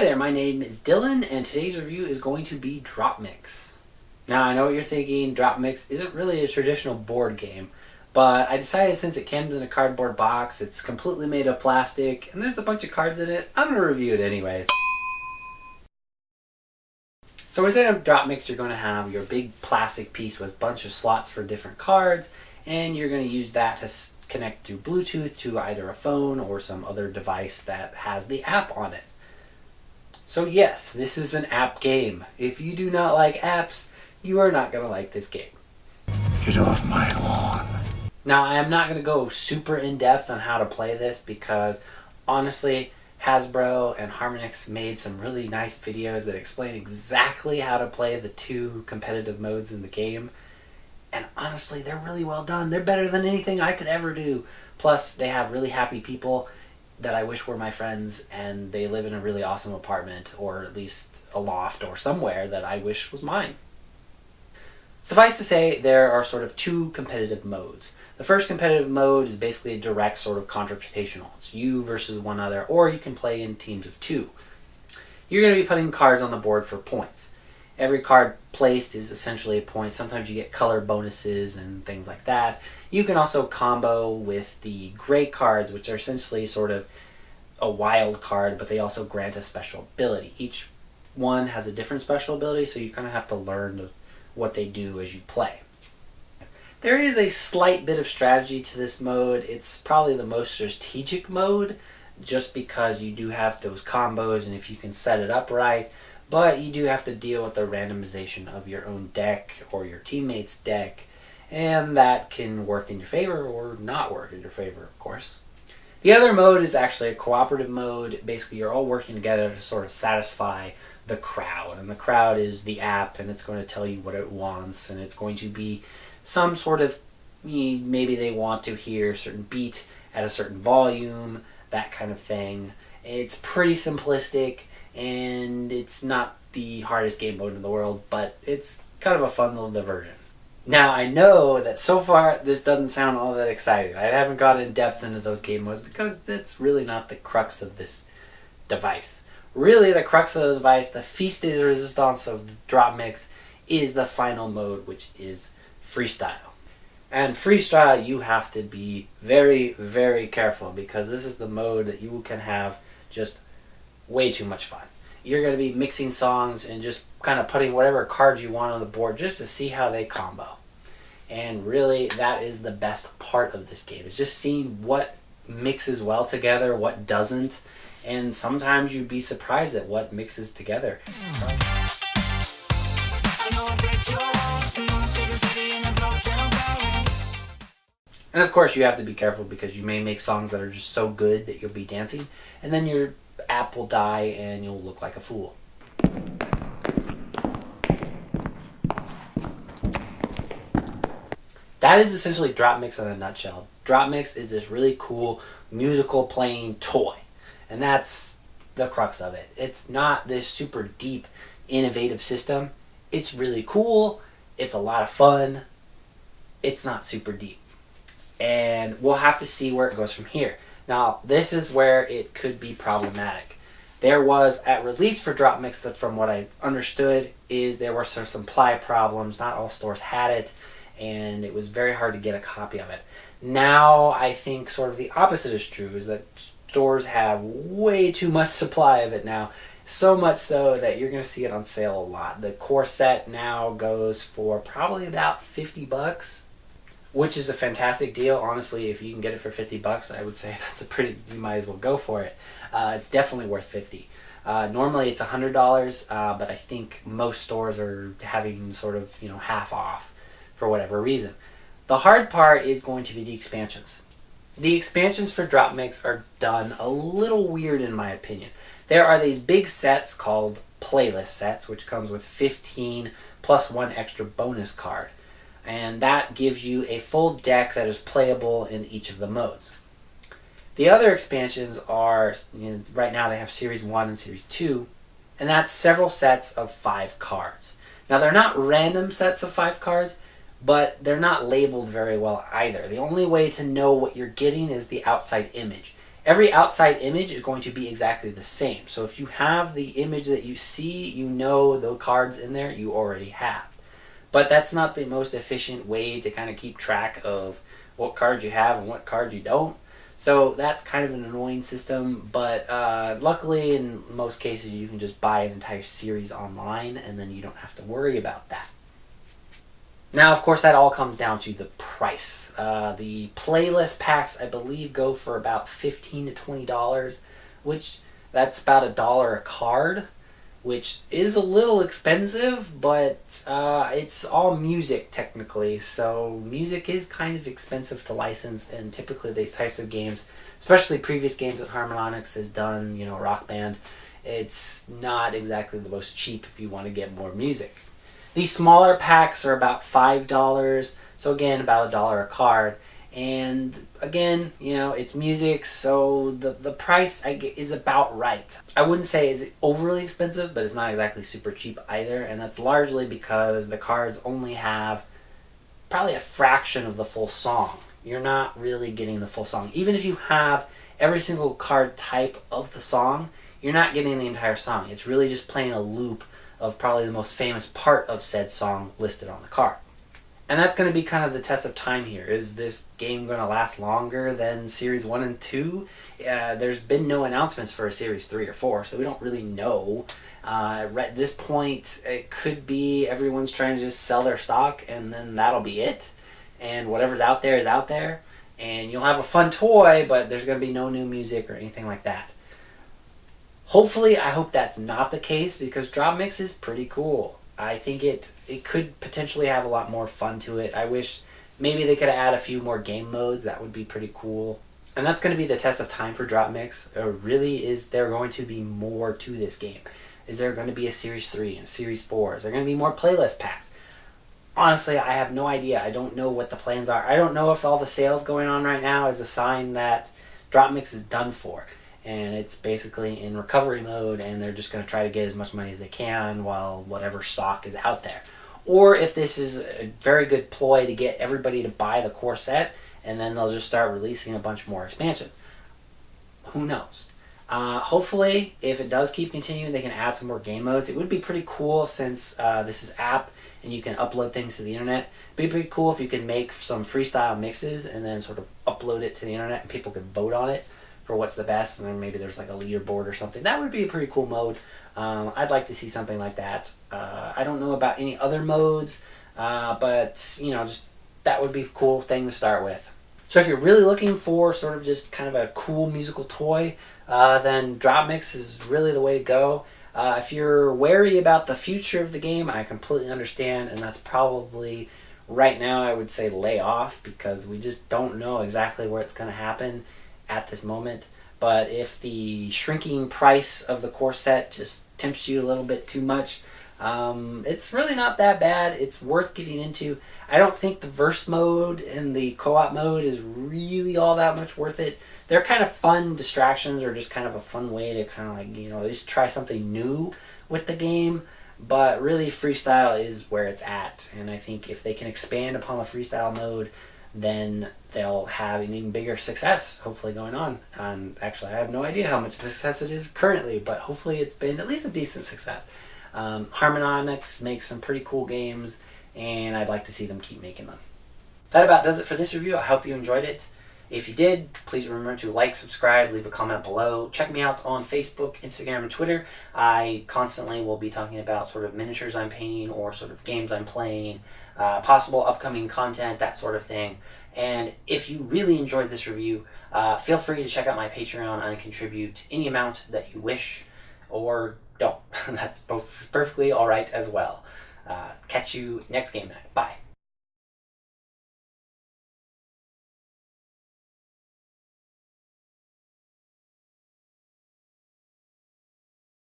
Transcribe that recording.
there, my name is Dylan, and today's review is going to be Dropmix. Now, I know what you're thinking, Dropmix isn't really a traditional board game, but I decided since it comes in a cardboard box, it's completely made of plastic, and there's a bunch of cards in it, I'm going to review it anyways. So instead of Dropmix, you're going to have your big plastic piece with a bunch of slots for different cards, and you're going to use that to connect through Bluetooth to either a phone or some other device that has the app on it. So yes, this is an app game. If you do not like apps, you are not going to like this game. Get off my lawn. Now, I am not going to go super in-depth on how to play this because, honestly, Hasbro and Harmonix made some really nice videos that explain exactly how to play the two competitive modes in the game. And honestly, they're really well done. They're better than anything I could ever do. Plus, they have really happy people that I wish were my friends, and they live in a really awesome apartment, or at least a loft or somewhere that I wish was mine. Suffice to say, there are sort of two competitive modes. The first competitive mode is basically a direct sort of confrontational. It's you versus one other, or you can play in teams of two. You're going to be putting cards on the board for points. Every card placed is essentially a point. Sometimes you get color bonuses and things like that. You can also combo with the gray cards, which are essentially sort of a wild card, but they also grant a special ability. Each one has a different special ability, so you kind of have to learn what they do as you play. There is a slight bit of strategy to this mode. It's probably the most strategic mode, just because you do have those combos, and if you can set it up right, but you do have to deal with the randomization of your own deck or your teammate's deck, and that can work in your favor or not work in your favor, of course. The other mode is actually a cooperative mode. Basically, you're all working together to sort of satisfy the crowd, and the crowd is the app, and it's going to tell you what it wants, and it's going to be some sort of, maybe they want to hear a certain beat at a certain volume, that kind of thing. It's pretty simplistic, and it's not the hardest game mode in the world, but it's kind of a fun little diversion. Now, I know that so far this doesn't sound all that exciting. I haven't got in depth into those game modes because that's really not the crux of this device. Really, the crux of the device, the pièce de résistance of the Dropmix, is the final mode, which is freestyle. And freestyle, you have to be very, very careful because this is the mode that you can have just way too much fun. You're going to be mixing songs and just kind of putting whatever cards you want on the board just to see how they combo. And really, that is the best part of this game. It's just seeing what mixes well together, what doesn't, and sometimes you'd be surprised at what mixes together. And of course, you have to be careful because you may make songs that are just so good that you'll be dancing, and then your app will die and you'll look like a fool. That is essentially Dropmix in a nutshell. Dropmix is this really cool musical playing toy, and that's the crux of it. It's not this super deep, innovative system. It's really cool. It's a lot of fun. It's not super deep. And we'll have to see where it goes from here. Now, this is where it could be problematic. There was, at release for Dropmix, that from what I understood, is there were some supply problems. Not all stores had it, and it was very hard to get a copy of it. Now, I think sort of the opposite is true, is that stores have way too much supply of it now. So much so that you're going to see it on sale a lot. The core set now goes for probably about $50. Which is a fantastic deal. Honestly, if you can get it for $50, I would say that's you might as well go for it. It's definitely worth $50. Normally it's $100, but I think most stores are having sort of, half off for whatever reason. The hard part is going to be the expansions. The expansions for Dropmix are done a little weird in my opinion. There are these big sets called playlist sets, which comes with 15 plus one extra bonus card. And that gives you a full deck that is playable in each of the modes. The other expansions are, right now they have Series 1 and Series 2, and that's several sets of 5 cards. Now, they're not random sets of 5 cards, but they're not labeled very well either. The only way to know what you're getting is the outside image. every outside image is going to be exactly the same. So if you have the image that you see, you know the cards in there you already have. But that's not the most efficient way to kind of keep track of what cards you have and what cards you don't. So that's kind of an annoying system, but luckily in most cases you can just buy an entire series online and then you don't have to worry about that. Now, of course, that all comes down to the price. The playlist packs, I believe, go for about $15 to $20, which that's about $1 a card, which is a little expensive, but it's all music technically, so music is kind of expensive to license, and typically these types of games, especially previous games that Harmonix has done, Rock Band, it's not exactly the most cheap if you want to get more music. These smaller packs are about $5, so again, about $1 a card. And again, it's music, so the price is about right. I wouldn't say it's overly expensive, but it's not exactly super cheap either, and that's largely because the cards only have probably a fraction of the full song. You're not really getting the full song. Even if you have every single card type of the song, you're not getting the entire song. It's really just playing a loop of probably the most famous part of said song listed on the card. And that's going to be kind of the test of time here. Is this game going to last longer than Series 1 and 2? There's been no announcements for a Series 3 or 4, so we don't really know. At this point, it could be everyone's trying to just sell their stock, and then that'll be it. And whatever's out there is out there. And you'll have a fun toy, but there's going to be no new music or anything like that. Hopefully, I hope that's not the case, because Dropmix is pretty cool. I think it could potentially have a lot more fun to it. I wish maybe they could add a few more game modes. That would be pretty cool. And that's going to be the test of time for Dropmix. Really, is there going to be more to this game? Is there going to be a Series 3 and a Series 4? Is there going to be more playlist packs? Honestly, I have no idea. I don't know what the plans are. I don't know if all the sales going on right now is a sign that Dropmix is done for. And it's basically in recovery mode, and they're just going to try to get as much money as they can while whatever stock is out there. Or if this is a very good ploy to get everybody to buy the core set, and then they'll just start releasing a bunch more expansions. Who knows? Hopefully, if it does keep continuing, they can add some more game modes. It would be pretty cool since this is app and you can upload things to the internet. It'd be pretty cool if you could make some freestyle mixes and then sort of upload it to the internet and people could vote on it for what's the best, and then maybe there's like a leaderboard or something. That would be a pretty cool mode. I'd like to see something like that. I don't know about any other modes, but just that would be a cool thing to start with. So if you're really looking for sort of just kind of a cool musical toy, then Dropmix is really the way to go. If you're wary about the future of the game, I completely understand, and that's probably right now I would say lay off, because we just don't know exactly where it's going to happen at this moment. But if the shrinking price of the core set just tempts you a little bit too much, it's really not that bad. It's worth getting into. I don't think the verse mode and the co-op mode is really all that much worth it. They're kind of fun distractions, or just kind of a fun way to kind of like, just try something new with the game. But really, freestyle is where it's at. And I think if they can expand upon the freestyle mode, then they'll have an even bigger success, hopefully, going on. And actually, I have no idea how much success it is currently, but hopefully it's been at least a decent success. Harmonix makes some pretty cool games, and I'd like to see them keep making them. That about does it for this review. I hope you enjoyed it. If you did, please remember to like, subscribe, leave a comment below. Check me out on Facebook, Instagram, and Twitter. I constantly will be talking about sort of miniatures I'm painting or sort of games I'm playing, possible upcoming content, that sort of thing. And if you really enjoyed this review, feel free to check out my Patreon and contribute any amount that you wish, or don't. That's both perfectly alright as well. Catch you next game night. Bye.